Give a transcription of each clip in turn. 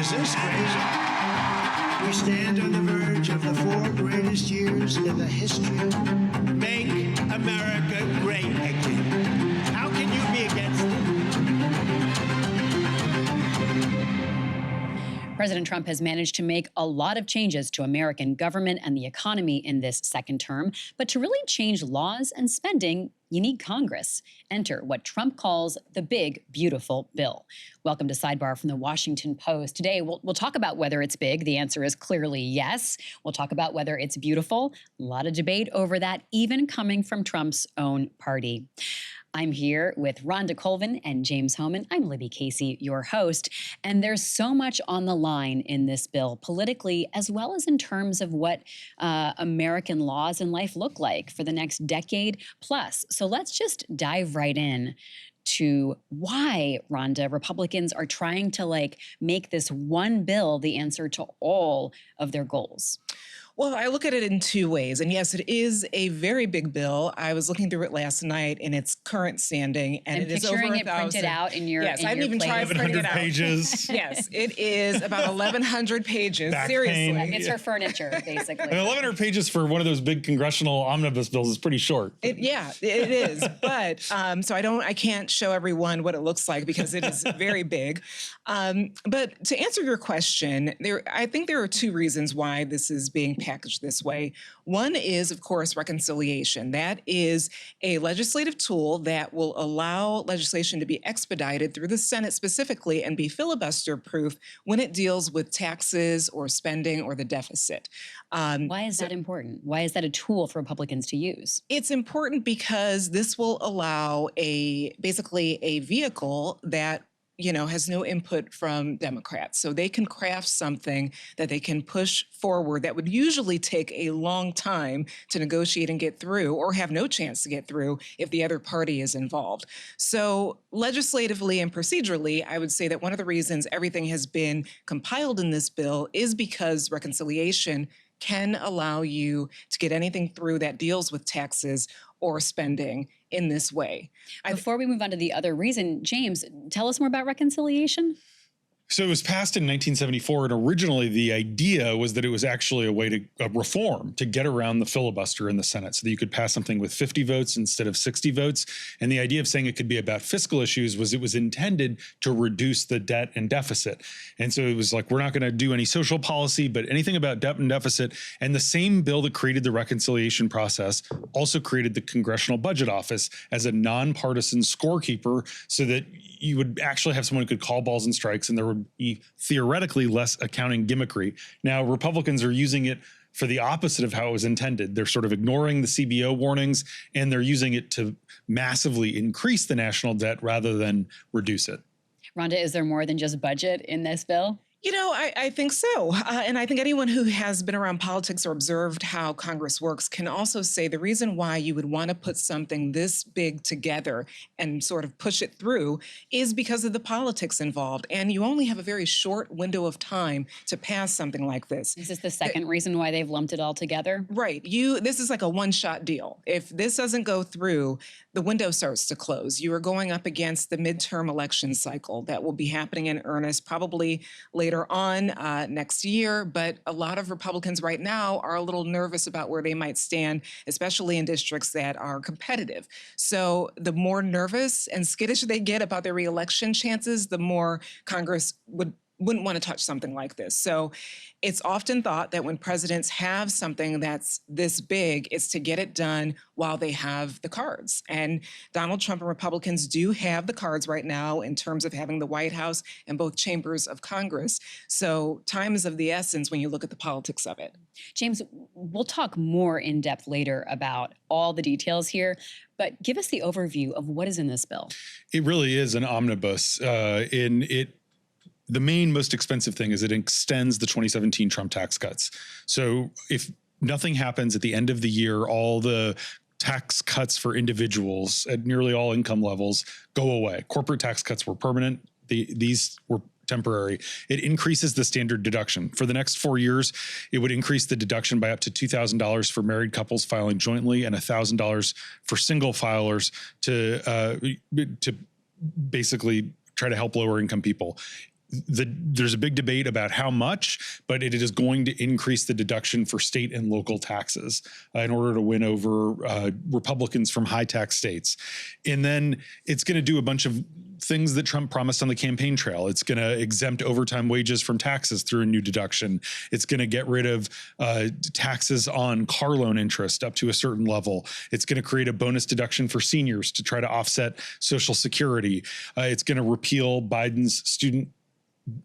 Is this crazy? We stand on the verge of the 4 greatest years in the history of Make America Great Again. How can you be against it? President Trump has managed to make a lot of changes to American government and the economy in this second term. But to really change laws and spending, you need Congress. Enter what Trump calls the big, beautiful bill. Welcome to Sidebar from the Washington Post. Today, we'll talk about whether it's big. The answer is clearly yes. We'll talk about whether it's beautiful. A lot of debate over that, even coming from Trump's own party. I'm here with Rhonda Colvin and James Hohmann. I'm Libby Casey, your host. And there's so much on the line in this bill, politically, as well as in terms of what American laws and life look like for the next decade plus. So let's just dive right in to why, Rhonda, Republicans are trying to make this one bill the answer to all of their goals. Well, I look at it in two ways. And yes, it is a very big bill. I was looking through it last night in its current standing, and it is over 1,000. Picturing it printed out in your Yes, I didn't even try printing it out. pages. Yes, it is about 1,100 pages. Back Seriously. pain. It's her furniture, basically. 1,100 pages for one of those big congressional omnibus bills is pretty short. It is. But so I can't show everyone what it looks like because it is very big. But to answer your question, I think there are two reasons why this is being packaged this way. One is, of course, reconciliation. That is a legislative tool that will allow legislation to be expedited through the Senate specifically and be filibuster-proof when it deals with taxes or spending or the deficit. Why is that important? Why is that a tool for Republicans to use? It's important because this will allow basically a vehicle that has no input from Democrats. So they can craft something that they can push forward that would usually take a long time to negotiate and get through, or have no chance to get through if the other party is involved. So legislatively and procedurally, I would say that one of the reasons everything has been compiled in this bill is because reconciliation can allow you to get anything through that deals with taxes or spending in this way. Before we move on to the other reason, James, tell us more about reconciliation. So it was passed in 1974, and originally the idea was that it was actually a way to reform, to get around the filibuster in the Senate so that you could pass something with 50 votes instead of 60 votes. And the idea of saying it could be about fiscal issues was it was intended to reduce the debt and deficit. And so it was like, we're not going to do any social policy, but anything about debt and deficit. And the same bill that created the reconciliation process also created the Congressional Budget Office as a nonpartisan scorekeeper so that you would actually have someone who could call balls and strikes, and there would be theoretically less accounting gimmickry. Now, Republicans are using it for the opposite of how it was intended. They're sort of ignoring the CBO warnings, and they're using it to massively increase the national debt rather than reduce it. Rhonda, is there more than just budget in this bill? I think so. And I think anyone who has been around politics or observed how Congress works can also say the reason why you would want to put something this big together and sort of push it through is because of the politics involved. And you only have a very short window of time to pass something like this. Is this the second reason why they've lumped it all together? Right. This is like a one-shot deal. If this doesn't go through, the window starts to close. You are going up against the midterm election cycle that will be happening in earnest probably later on next year, but a lot of Republicans right now are a little nervous about where they might stand, especially in districts that are competitive. So the more nervous and skittish they get about their reelection chances, the more Congress wouldn't want to touch something like this. So it's often thought that when presidents have something that's this big, it's to get it done while they have the cards. And Donald Trump and Republicans do have the cards right now in terms of having the White House and both chambers of Congress. So time is of the essence when you look at the politics of it. James, we'll talk more in depth later about all the details here, but give us the overview of what is in this bill. It really is an omnibus. The main most expensive thing is it extends the 2017 Trump tax cuts. So if nothing happens at the end of the year, all the tax cuts for individuals at nearly all income levels go away. Corporate tax cuts were permanent. These were temporary. It increases the standard deduction. For the next 4 years, it would increase the deduction by up to $2,000 for married couples filing jointly and $1,000 for single filers to basically try to help lower income people. there's a big debate about how much, but it is going to increase the deduction for state and local taxes in order to win over Republicans from high tax states. And then it's going to do a bunch of things that Trump promised on the campaign trail. It's going to exempt overtime wages from taxes through a new deduction. It's going to get rid of taxes on car loan interest up to a certain level. It's going to create a bonus deduction for seniors to try to offset Social Security. It's going to repeal Biden's student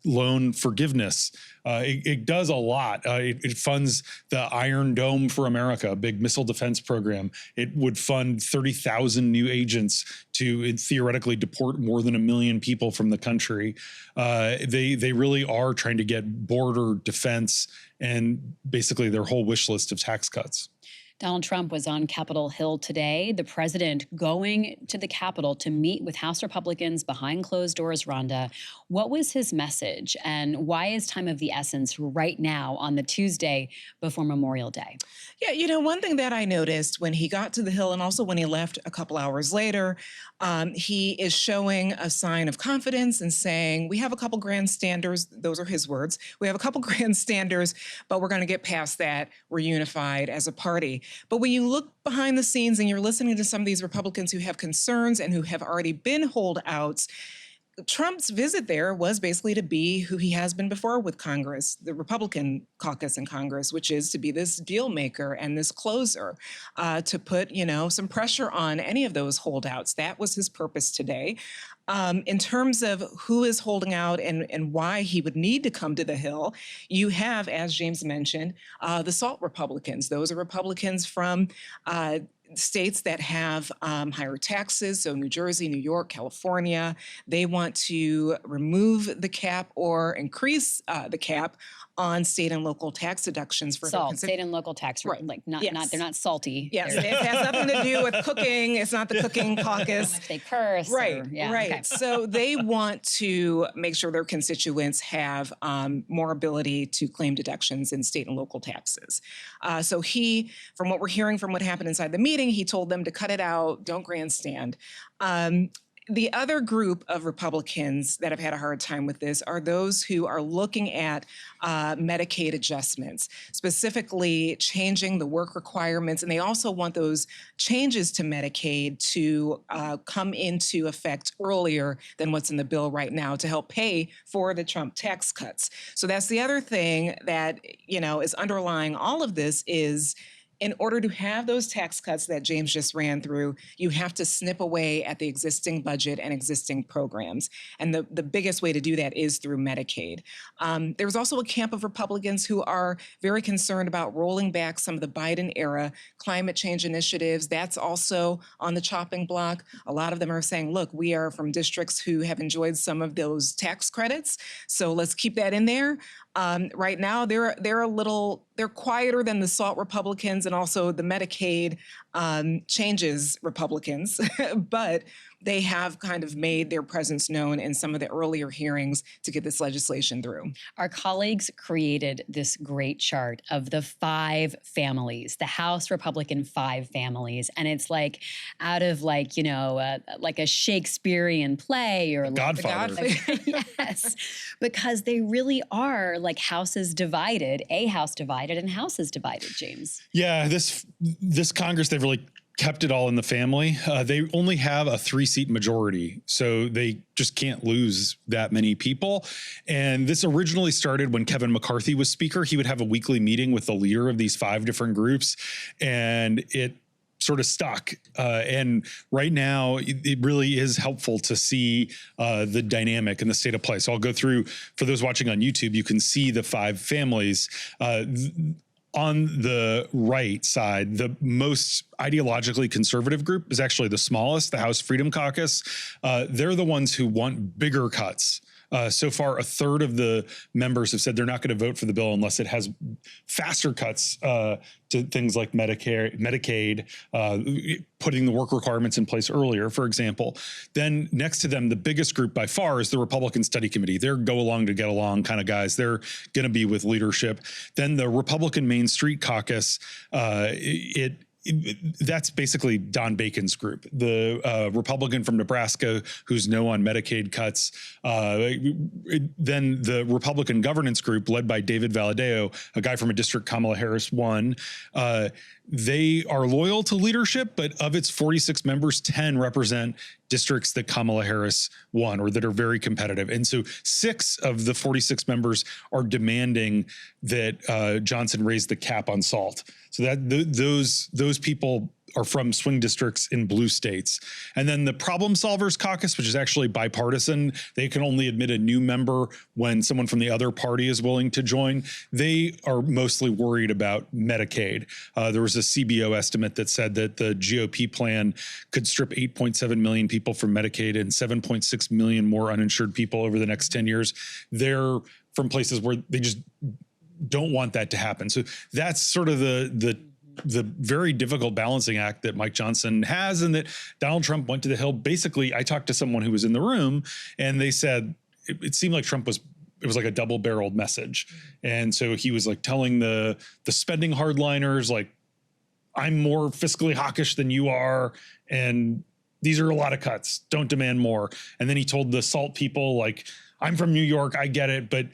loan forgiveness. It does a lot. It funds the Iron Dome for America, a big missile defense program. It would fund 30,000 new agents to theoretically deport more than 1 million people from the country. They really are trying to get border defense and basically their whole wish list of tax cuts. Donald Trump was on Capitol Hill today, the president going to the Capitol to meet with House Republicans behind closed doors. Rhonda, what was his message and why is time of the essence right now on the Tuesday before Memorial Day? Yeah, you know, one thing that I noticed when he got to the Hill and also when he left a couple hours later, he is showing a sign of confidence and saying, we have a couple grandstanders. Those are his words. We have a couple grandstanders, but we're going to get past that. We're unified as a party. But when you look behind the scenes and you're listening to some of these Republicans who have concerns and who have already been holdouts, Trump's visit there was basically to be who he has been before with Congress, the Republican caucus in Congress, which is to be this deal maker and this closer, to put, you know, some pressure on any of those holdouts. That was his purpose today. In terms of who is holding out and why he would need to come to the Hill, you have, as James mentioned, the SALT Republicans. Those are Republicans from states that have higher taxes, so New Jersey, New York, California. They want to remove the cap or increase the cap on state and local tax deductions for state and local tax, right? Like not Yes. They're not salty. Yes, it has nothing to do with cooking. It's not the cooking caucus. How much they curse. Right, right. Okay. So they want to make sure their constituents have more ability to claim deductions in state and local taxes. So he, from what we're hearing from what happened inside the meeting, he told them to cut it out, don't grandstand. The other group of Republicans that have had a hard time with this are those who are looking at Medicaid adjustments, specifically changing the work requirements. And they also want those changes to Medicaid to come into effect earlier than what's in the bill right now to help pay for the Trump tax cuts. So that's the other thing that, you know, is underlying all of this is, in order to have those tax cuts that James just ran through, you have to snip away at the existing budget and existing programs. And the biggest way to do that is through Medicaid. There's also a camp of Republicans who are very concerned about rolling back some of the Biden-era climate change initiatives. That's also on the chopping block. A lot of them are saying, look, we are from districts who have enjoyed some of those tax credits, so let's keep that in there. Right now, they're quieter than the SALT Republicans and also the Medicaid changes Republicans, but they have kind of made their presence known in some of the earlier hearings to get this legislation through. Our colleagues created this great chart of the 5 families, the House Republican 5 families. And it's like out of like, you know, like a Shakespearean play or Godfather. Yes, because they really are like houses divided, a house divided and houses divided, James. Yeah, this Congress, they've really kept it all in the family. They only have a 3-seat majority, so they just can't lose that many people. And this originally started when Kevin McCarthy was Speaker. He would have a weekly meeting with the leader of these 5 different groups, and it sort of stuck. And right now, it really is helpful to see the dynamic and the state of play. So I'll go through, for those watching on YouTube, you can see the 5 families. On the right side, the most ideologically conservative group is actually the smallest, the House Freedom Caucus. They're the ones who want bigger cuts. So far, a third of the members have said they're not going to vote for the bill unless it has faster cuts to things like Medicaid, putting the work requirements in place earlier, for example. Then next to them, the biggest group by far is the Republican Study Committee. They're go along to get along kind of guys. They're going to be with leadership. Then the Republican Main Street Caucus, it that's basically Don Bacon's group, the Republican from Nebraska who's no on Medicaid cuts. Then the Republican governance group led by David Valadao, a guy from a district Kamala Harris won. They are loyal to leadership, but of its 46 members, 10 represent districts that Kamala Harris won or that are very competitive. And so 6 of the 46 members are demanding that Johnson raise the cap on salt. So that those people are from swing districts in blue states. And then the Problem Solvers Caucus, which is actually bipartisan, they can only admit a new member when someone from the other party is willing to join. They are mostly worried about Medicaid. There was a CBO estimate that said that the GOP plan could strip 8.7 million people from Medicaid and 7.6 million more uninsured people over the next 10 years. They're from places where they just don't want that to happen. So that's sort of the very difficult balancing act that Mike Johnson has, and that Donald Trump went to the Hill. Basically, I talked to someone who was in the room, and they said it seemed like Trump was, it was like a double-barreled message. And so he was like telling the spending hardliners, like, I'm more fiscally hawkish than you are, and these are a lot of cuts. Don't demand more. And then he told the salt people, like, I'm from New York, I get it, but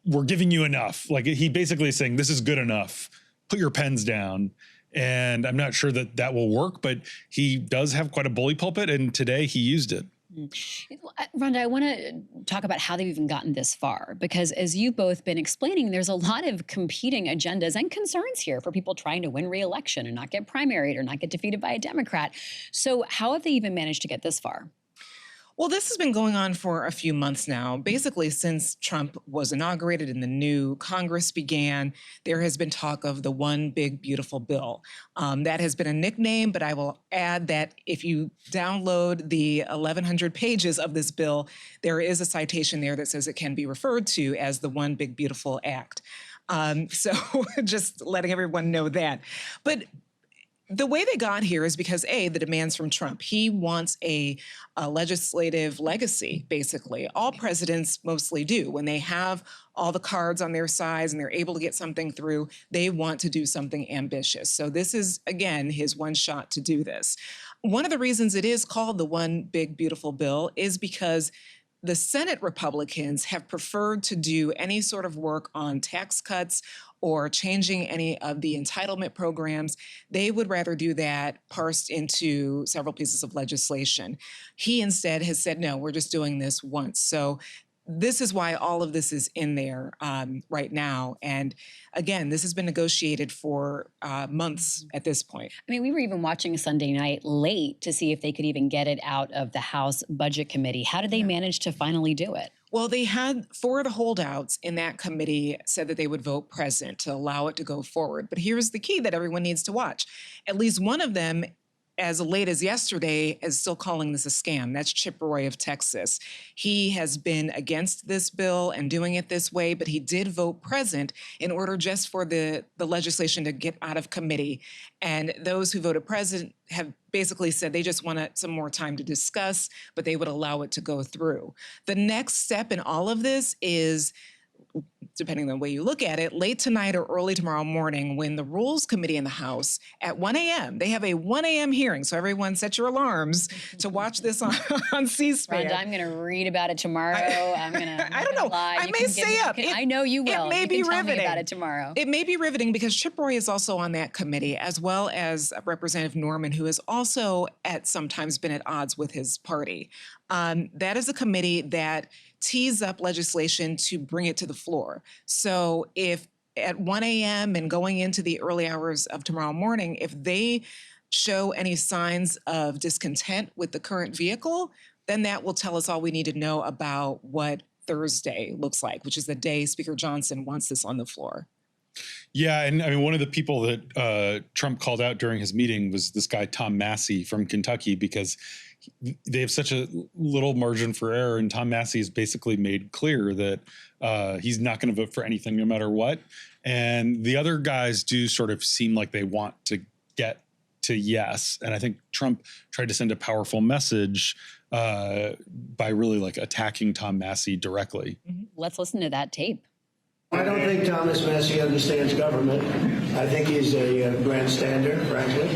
we're giving you enough. Like, he basically is saying, this is good enough. Put your pens down. And I'm not sure that that will work, but he does have quite a bully pulpit, and today he used it. Rhonda, I want to talk about how they've even gotten this far, because as you've both been explaining, there's a lot of competing agendas and concerns here for people trying to win re-election and not get primaried or not get defeated by a Democrat. So how have they even managed to get this far? Well, this has been going on for a few months now. Basically, since Trump was inaugurated and the new Congress began, there has been talk of the One Big Beautiful Bill. That has been a nickname, but I will add that if you download the 1,100 pages of this bill, there is a citation there that says it can be referred to as the One Big Beautiful Act. So just letting everyone know that. But the way they got here is because, A, the demands from Trump. He wants a legislative legacy, basically. All presidents mostly do. When they have all the cards on their sides and they're able to get something through, they want to do something ambitious. So this is, again, his one shot to do this. One of the reasons it is called the One Big Beautiful Bill is because the Senate Republicans have preferred to do any sort of work on tax cuts or changing any of the entitlement programs. They would rather do that parsed into several pieces of legislation. He instead has said, no, we're just doing this once. So this is why all of this is in there right now. And again, this has been negotiated for months at this point. I mean, we were even watching Sunday night late to see if they could even get it out of the House Budget Committee. How did they manage to finally do it? Well, they had 4 of the holdouts in that committee said that they would vote present to allow it to go forward. But here's the key that everyone needs to watch. At least one of them, as late as yesterday, is still calling this a scam. That's Chip Roy of Texas. He has been against this bill and doing it this way, but he did vote present in order just for the legislation to get out of committee. And those who voted present have basically said they just wanted some more time to discuss, but they would allow it to go through. The next step in all of this is, depending on the way you look at it, late tonight or early tomorrow morning, when the Rules Committee in the House at 1 a.m., they have a 1 a.m. hearing. So everyone set your alarms to watch this on C-SPAN. Rhonda, I'm going to read about it tomorrow. I'm going to. I don't know. I may stay up. I know you will. It may be riveting. Tell me about it tomorrow. It may be riveting because Chip Roy is also on that committee, as well as Representative Norman, who has also at sometimes been at odds with his party. That is a committee that tees up legislation to bring it to the floor. So if at 1 a.m. and going into the early hours of tomorrow morning, if they show any signs of discontent with the current vehicle, then that will tell us all we need to know about what Thursday looks like, which is the day Speaker Johnson wants this on the floor. Yeah, and I mean, one of the people that Trump called out during his meeting was this guy, Tom Massey from Kentucky, because they have such a little margin for error. And Tom Massey has basically made clear that he's not going to vote for anything no matter what. And the other guys do sort of seem like they want to get to yes. And I think Trump tried to send a powerful message by really like attacking Tom Massey directly. Let's listen to that tape. I don't think Thomas Massie understands government. I think he's a grandstander, frankly.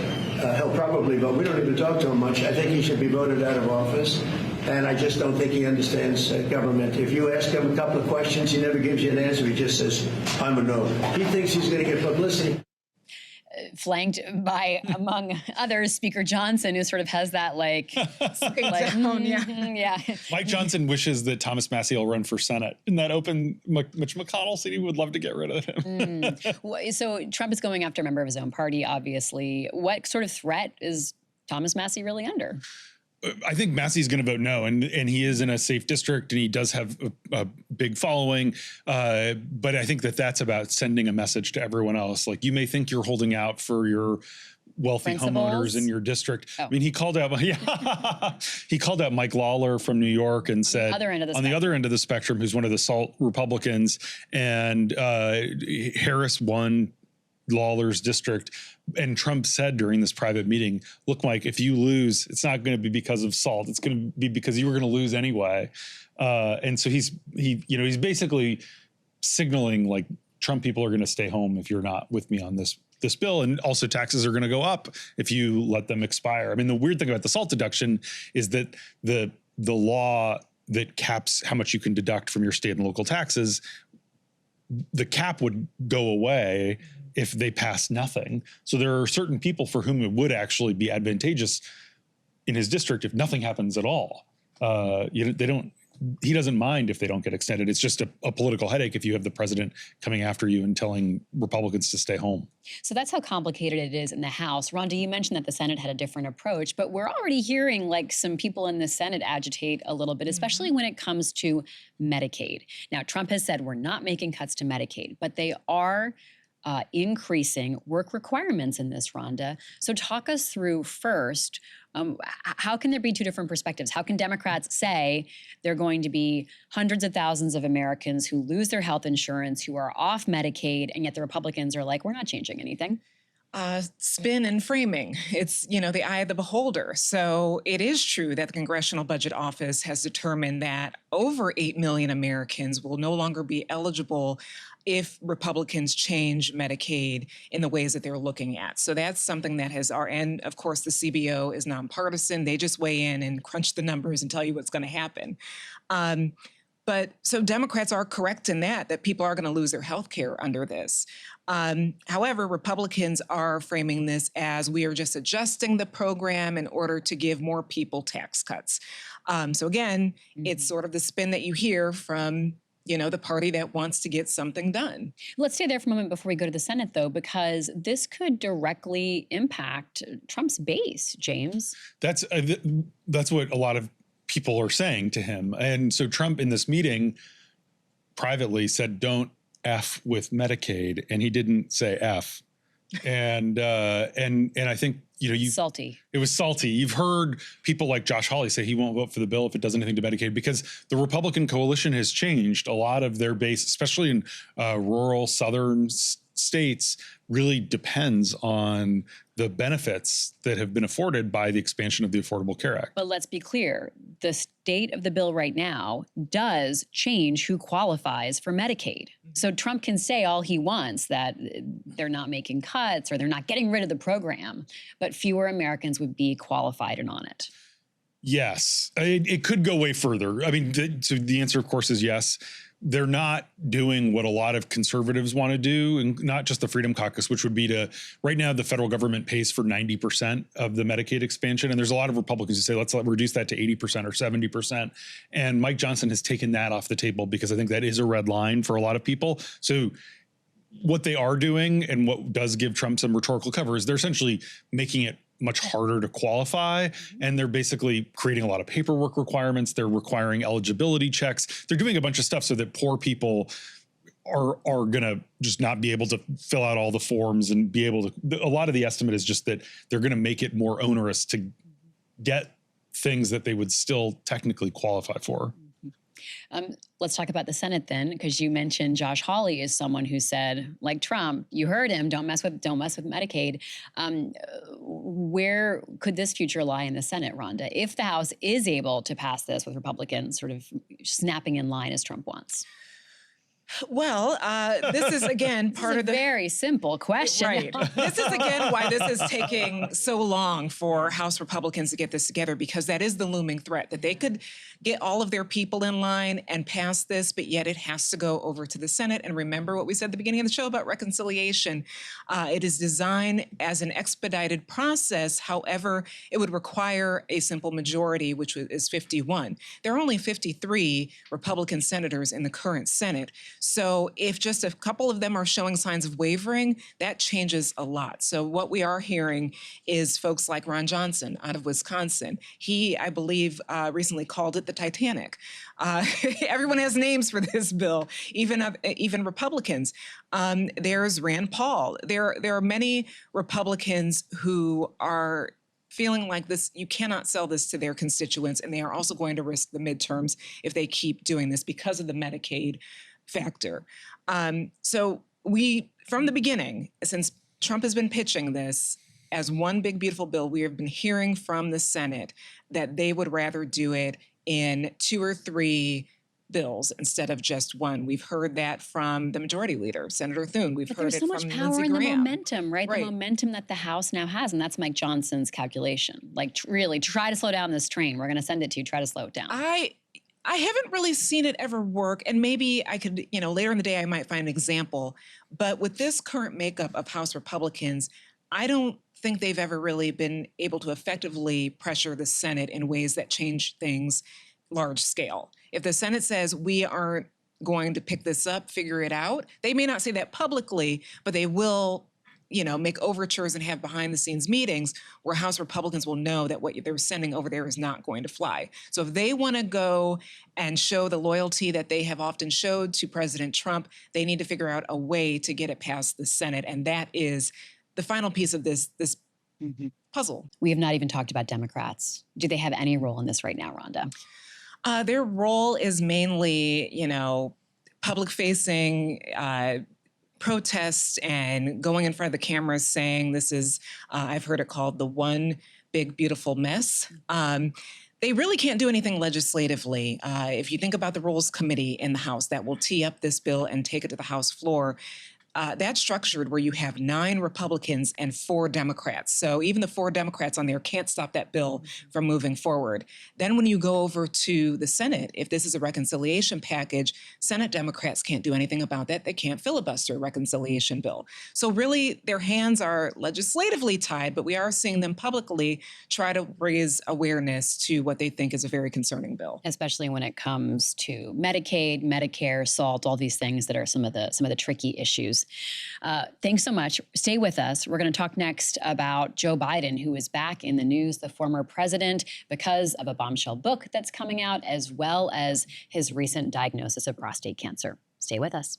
He'll probably vote. We don't even talk to him much. I think he should be voted out of office. And I just don't think he understands government. If you ask him a couple of questions, he never gives you an answer. He just says, I'm a no. He thinks he's going to get publicity. Flanked by, among others, Speaker Johnson, who sort of has that yeah. Mike Johnson wishes that Thomas Massie will run for Senate. In that open Mitch McConnell seat, he would love to get rid of him. So Trump is going after a member of his own party, obviously. What sort of threat is Thomas Massie really under? I think Massey's going to vote no, and he is in a safe district, and he does have a big following. But I think that's about sending a message to everyone else. Like, you may think you're holding out for your wealthy homeowners in your district. I mean, he called out Mike Lawler from New York and said, on the other end of the spectrum, who's one of the SALT Republicans, and Harris won Lawler's district. And Trump said during this private meeting, look, Mike, if you lose, it's not going to be because of SALT. It's going to be because you were going to lose anyway. And so he's basically signaling, like, Trump people are going to stay home if you're not with me on this bill. And also taxes are going to go up if you let them expire. I mean, the weird thing about the SALT deduction is that the law that caps how much you can deduct from your state and local taxes, the cap would go away if they pass nothing. So there are certain people for whom it would actually be advantageous in his district if nothing happens at all. He doesn't mind if they don't get extended. It's just a political headache if you have the president coming after you and telling Republicans to stay home. So that's how complicated it is in the House. Rhonda, you mentioned that the Senate had a different approach, but we're already hearing like some people in the Senate agitate a little bit, especially when it comes to Medicaid. Now, Trump has said we're not making cuts to Medicaid, but they are increasing work requirements in this, Rhonda. So talk us through first, how can there be two different perspectives? How can Democrats say there are going to be hundreds of thousands of Americans who lose their health insurance, who are off Medicaid, and yet the Republicans are like, we're not changing anything? Spin and framing. It's, the eye of the beholder. So it is true that the Congressional Budget Office has determined that over 8 million Americans will no longer be eligible if Republicans change Medicaid in the ways that they're looking at. So that's something that and of course the CBO is nonpartisan. They just weigh in and crunch the numbers and tell you what's going to happen. But so Democrats are correct in that people are going to lose their health care under this. However, Republicans are framing this as we are just adjusting the program in order to give more people tax cuts. So again, it's sort of the spin that you hear from the party that wants to get something done. Let's stay there for a moment before we go to the Senate, though, because this could directly impact Trump's base, James. That's what a lot of people are saying to him. And so Trump in this meeting privately said, don't F with Medicaid. And he didn't say F. And I think, salty. It was salty. You've heard people like Josh Hawley say he won't vote for the bill if it does anything to Medicaid, because the Republican coalition has changed. A lot of their base, especially in rural southern states, really depends on the benefits that have been afforded by the expansion of the Affordable Care Act. But let's be clear, the state of the bill right now does change who qualifies for Medicaid. So Trump can say all he wants that they're not making cuts or they're not getting rid of the program, but fewer Americans would be qualified and on it. Yes, it could go way further. I mean, so the answer, of course, is yes. They're not doing what a lot of conservatives want to do, and not just the Freedom Caucus, which would be right now the federal government pays for 90% of the Medicaid expansion. And there's a lot of Republicans who say, let's reduce that to 80% or 70%. And Mike Johnson has taken that off the table because I think that is a red line for a lot of people. So what they are doing, and what does give Trump some rhetorical cover, is they're essentially making it much harder to qualify. And they're basically creating a lot of paperwork requirements. They're requiring eligibility checks. They're doing a bunch of stuff so that poor people are going to just not be able to fill out all the forms and be able to. A lot of the estimate is just that they're going to make it more onerous to get things that they would still technically qualify for. Let's talk about the Senate then, because you mentioned Josh Hawley is someone who said, like Trump, you heard him, don't mess with Medicaid. Where could this future lie in the Senate, Rhonda, if the House is able to pass this with Republicans sort of snapping in line as Trump wants? Well, this is again part of the very simple question. Right. This is again why this is taking so long for House Republicans to get this together, because that is the looming threat that they could get all of their people in line and pass this, but yet it has to go over to the Senate. And remember what we said at the beginning of the show about reconciliation. It is designed as an expedited process. However, it would require a simple majority, which is 51. There are only 53 Republican senators in the current Senate. So if just a couple of them are showing signs of wavering, that changes a lot. So what we are hearing is folks like Ron Johnson out of Wisconsin. He, I believe, recently called it the Titanic. Everyone has names for this bill, even Republicans. There's Rand Paul. There are many Republicans who are feeling like this, you cannot sell this to their constituents, and they are also going to risk the midterms if they keep doing this because of the Medicaid factor. So we, from the beginning, since Trump has been pitching this as one big, beautiful bill, we have been hearing from the Senate that they would rather do it in 2 or 3 bills instead of just one. We've heard that from the majority leader, Senator Thune. We've heard there's it so from much power Lindsey in the Graham. momentum, right? The momentum that the House now has, and that's Mike Johnson's calculation. Like, really, try to slow down this train. We're going to send it to you. Try to slow it down. I haven't really seen it ever work, and maybe I could, later in the day I might find an example. But with this current makeup of House Republicans, I don't think they've ever really been able to effectively pressure the Senate in ways that change things large scale. If the Senate says we aren't going to pick this up, figure it out, they may not say that publicly, but they will, make overtures and have behind the scenes meetings where House Republicans will know that what they're sending over there is not going to fly. So if they want to go and show the loyalty that they have often showed to President Trump, they need to figure out a way to get it past the Senate. And that is the final piece of this puzzle. We have not even talked about Democrats. Do they have any role in this right now, Rhonda? Their role is mainly, public-facing protests and going in front of the cameras saying this is, I've heard it called the one big, beautiful mess. They really can't do anything legislatively. If you think about the Rules Committee in the House that will tee up this bill and take it to the House floor, that's structured where you have 9 Republicans and 4 Democrats. So even the 4 Democrats on there can't stop that bill from moving forward. Then when you go over to the Senate, if this is a reconciliation package, Senate Democrats can't do anything about that. They can't filibuster a reconciliation bill. So really their hands are legislatively tied, but we are seeing them publicly try to raise awareness to what they think is a very concerning bill. Especially when it comes to Medicaid, Medicare, SALT, all these things that are some of the tricky issues. Thanks so much. Stay with us. We're going to talk next about Joe Biden, who is back in the news, the former president, because of a bombshell book that's coming out, as well as his recent diagnosis of prostate cancer. Stay with us.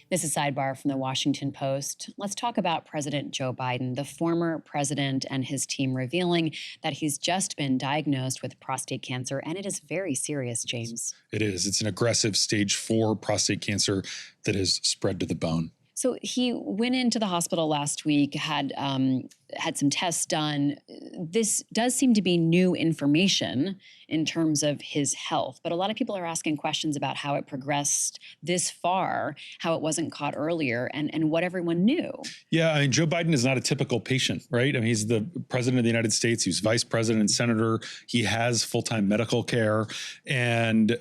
This is Sidebar from the Washington Post. Let's talk about President Joe Biden, the former president, and his team revealing that he's just been diagnosed with prostate cancer, and it is very serious, James. It is. It's an aggressive stage 4 prostate cancer that has spread to the bone. So he went into the hospital last week, had some tests done. This does seem to be new information in terms of his health, but a lot of people are asking questions about how it progressed this far, how it wasn't caught earlier, and what everyone knew. Yeah, I mean, Joe Biden is not a typical patient, right? I mean, he's the president of the United States. He's vice president and senator. He has full-time medical care, and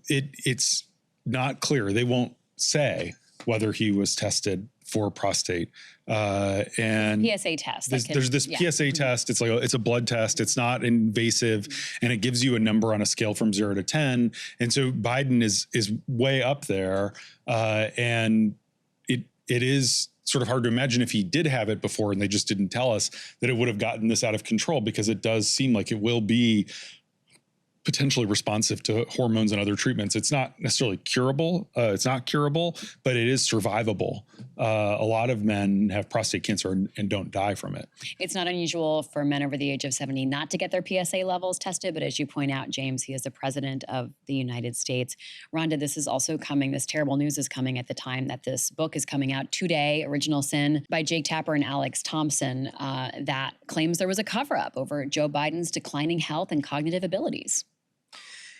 it's not clear. They won't say whether he was tested for prostate. And PSA test. There's this PSA test. It's like it's a blood test. It's not invasive, and it gives you a number on a scale from 0 to 10. And so Biden is way up there, and it is sort of hard to imagine if he did have it before and they just didn't tell us that it would have gotten this out of control, because it does seem like it will be potentially responsive to hormones and other treatments. It's not necessarily curable. It's not curable, but it is survivable. A lot of men have prostate cancer and don't die from it. It's not unusual for men over the age of 70 not to get their PSA levels tested, but as you point out, James, he is the president of the United States. Rhonda, this is also coming, this terrible news is coming at the time that this book is coming out today, Original Sin, by Jake Tapper and Alex Thompson, that claims there was a cover-up over Joe Biden's declining health and cognitive abilities.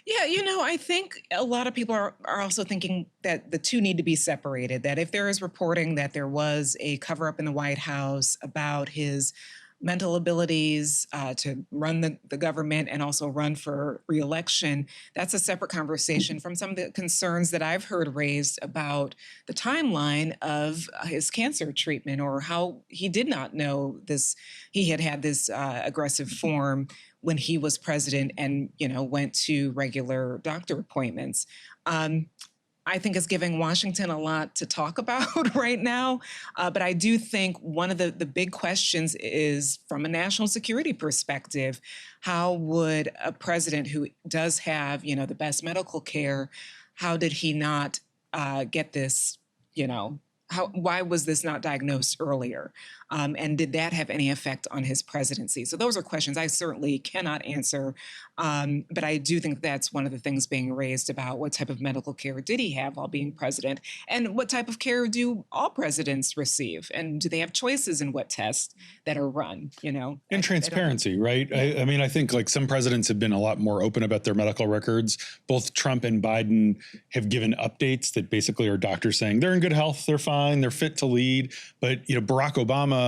Yeah, I think a lot of people are also thinking that the two need to be separated, that if there is reporting that there was a cover-up in the White House about his mental abilities to run the government and also run for re-election, that's a separate conversation from some of the concerns that I've heard raised about the timeline of his cancer treatment, or how he did not know he had this aggressive form when he was president and, went to regular doctor appointments. I think is giving Washington a lot to talk about right now. But I do think one of the big questions is, from a national security perspective, how would a president who does have, the best medical care, how did he not get this, why was this not diagnosed earlier? And did that have any effect on his presidency? So those are questions I certainly cannot answer. But I do think that's one of the things being raised about what type of medical care did he have while being president? And what type of care do all presidents receive? And do they have choices in what tests that are run, And transparency, right? Yeah. I mean, I think like some presidents have been a lot more open about their medical records. Both Trump and Biden have given updates that basically are doctors saying they're in good health, they're fine, they're fit to lead. But, Barack Obama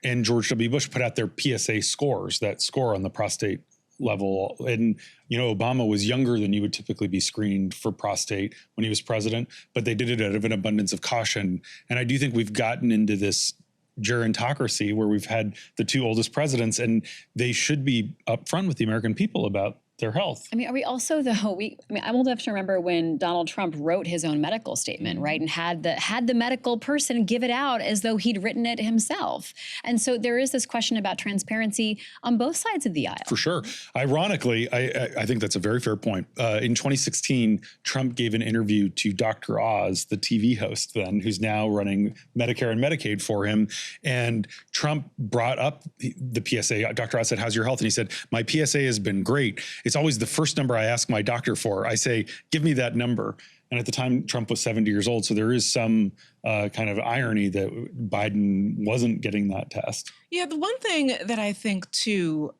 and George W. Bush put out their PSA scores, that score on the prostate level. And, Obama was younger than you would typically be screened for prostate when he was president, but they did it out of an abundance of caution. And I do think we've gotten into this gerontocracy where we've had the two oldest presidents, and they should be upfront with the American people about their health. I mean, are we also though? I'm old enough to remember when Donald Trump wrote his own medical statement, right, and had the medical person give it out as though he'd written it himself. And so there is this question about transparency on both sides of the aisle. For sure. Ironically, I think that's a very fair point. In 2016, Trump gave an interview to Dr. Oz, the TV host then, who's now running Medicare and Medicaid for him. And Trump brought up the PSA. Dr. Oz said, "How's your health?" And he said, "My PSA has been great. It's always the first number I ask my doctor for. I say, give me that number." And at the time, Trump was 70 years old. So there is some kind of irony that Biden wasn't getting that test. Yeah, the one thing that I think, too,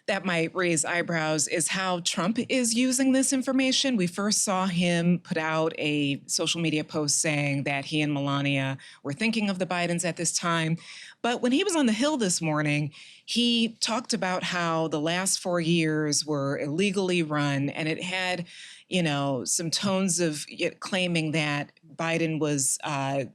that might raise eyebrows is how Trump is using this information. We first saw him put out a social media post saying that he and Melania were thinking of the Bidens at this time. But when he was on the Hill this morning, he talked about how the last 4 years were illegally run, and it had, some tones of claiming that Biden was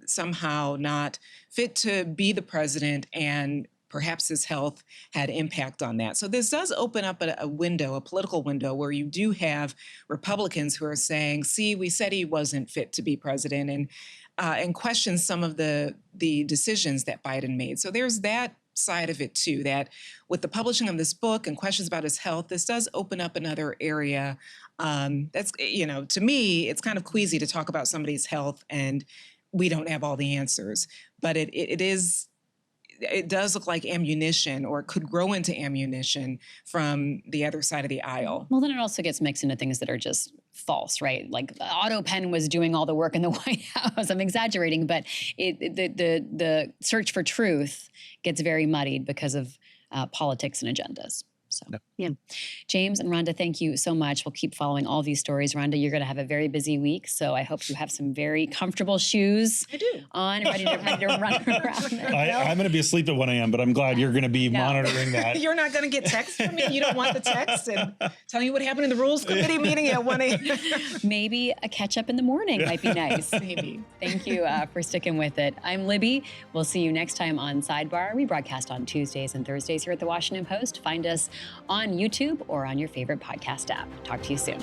somehow not fit to be the president, and perhaps his health had impact on that. So this does open up a window, a political window, where you do have Republicans who are saying, see, we said he wasn't fit to be president, and question some of the decisions that Biden made. So there's that side of it too, that with the publishing of this book and questions about his health, this does open up another area. That's, to me, it's kind of queasy to talk about somebody's health and we don't have all the answers, but it does look like ammunition, or it could grow into ammunition from the other side of the aisle. Well, then it also gets mixed into things that are just false, right? Like the AutoPen was doing all the work in the White House. I'm exaggerating, but the search for truth gets very muddied because of politics and agendas. So, yeah. James and Rhonda, thank you so much. We'll keep following all these stories. Rhonda, you're going to have a very busy week, so I hope you have some very comfortable shoes on, ready to run around. I'm going to be asleep at 1 a.m., but I'm glad you're going to be monitoring that. You're not going to get text from me? You don't want the text and telling you what happened in the Rules Committee meeting at 1 a.m.? Maybe a catch-up in the morning might be nice. Maybe. Thank you for sticking with it. I'm Libby. We'll see you next time on Sidebar. We broadcast on Tuesdays and Thursdays here at the Washington Post. Find us on YouTube or on your favorite podcast app. Talk to you soon.